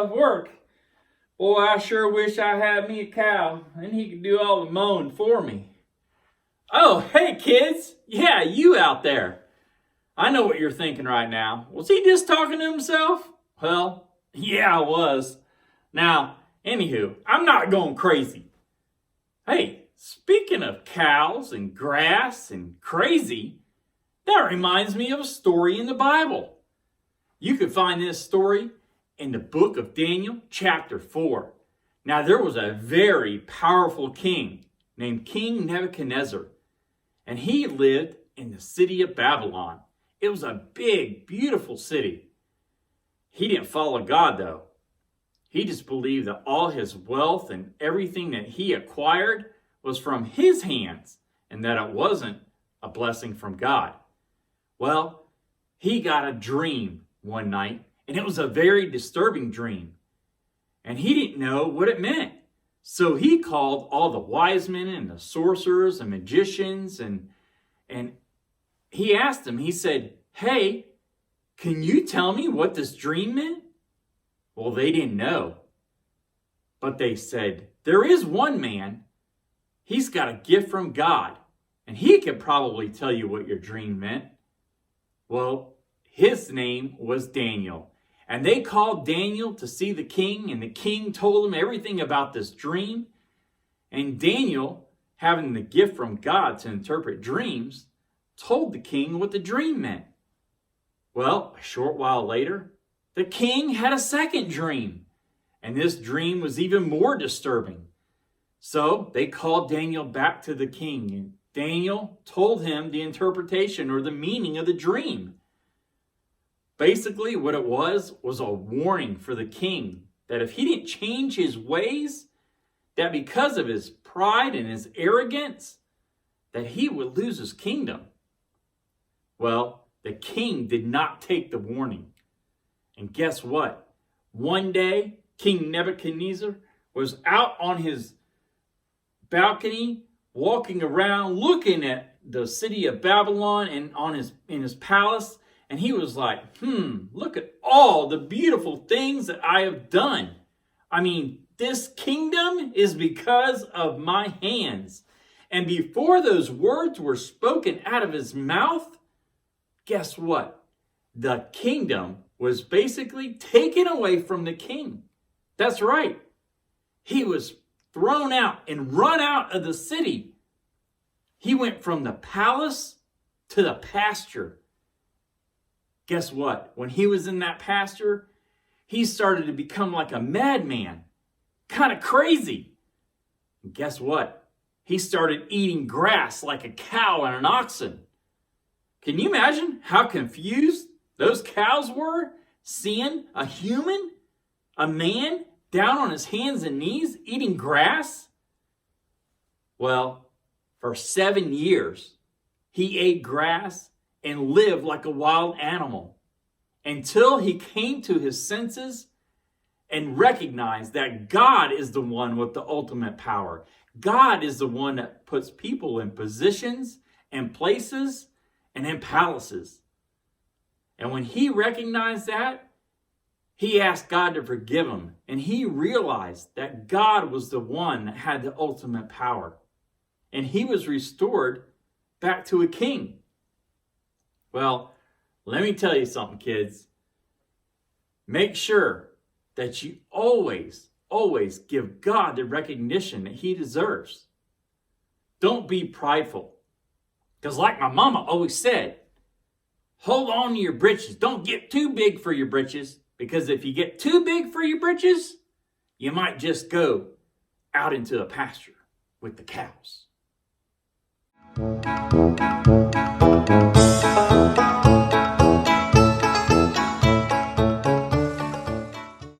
tough work. Boy, I sure wish I had me a cow, and he could do all the mowing for me. Oh, hey kids! Yeah, you out there. I know what you're thinking right now. Was he just talking to himself? Well, yeah, I was. Now, anywho, I'm not going crazy. Hey, speaking of cows and grass and crazy, that reminds me of a story in the Bible. You can find this story in the book of Daniel, chapter 4. Now, there was a very powerful king named King Nebuchadnezzar, and he lived in the city of Babylon. It was a big, beautiful city. He didn't follow God, though. He just believed that all his wealth and everything that he acquired was from his hands and that it wasn't a blessing from God. Well, he got a dream one night, and it was a very disturbing dream. And he didn't know what it meant. So he called all the wise men and the sorcerers and magicians, and he asked them, he said, "Hey, can you tell me what this dream meant?" Well, they didn't know. But they said, "There is one man. He's got a gift from God, and he could probably tell you what your dream meant." Well, his name was Daniel. And they called Daniel to see the king, and the king told him everything about this dream. And Daniel, having the gift from God to interpret dreams, told the king what the dream meant. Well, a short while later, the king had a second dream, and this dream was even more disturbing. So they called Daniel back to the king, and Daniel told him the interpretation or the meaning of the dream. Basically, what it was a warning for the king that if he didn't change his ways, that because of his pride and his arrogance, that he would lose his kingdom. Well, the king did not take the warning. And guess what? One day, King Nebuchadnezzar was out on his balcony, walking around, looking at the city of Babylon and in his palace. And he was like, look at all the beautiful things that I have done. I mean, this kingdom is because of my hands. And before those words were spoken out of his mouth, guess what? The kingdom was basically taken away from the king. That's right. He was thrown out and run out of the city. He went from the palace to the pasture. Guess what? When he was in that pasture, he started to become like a madman, kind of crazy. And guess what? He started eating grass like a cow and an oxen. Can you imagine how confused those cows were seeing a human, a man, down on his hands and knees eating grass? Well, for 7 years, he ate grass and lived like a wild animal until he came to his senses and recognized that God is the one with the ultimate power. God is the one that puts people in positions and places and in palaces. And when he recognized that, he asked God to forgive him. And he realized that God was the one that had the ultimate power. And he was restored back to a king. Well, let me tell you something, kids. Make sure that you always give God the recognition that he deserves. Don't be prideful. Because like my mama always said, hold on to your britches. Don't get too big for your britches. Because if you get too big for your britches, you might just go out into the pasture with the cows.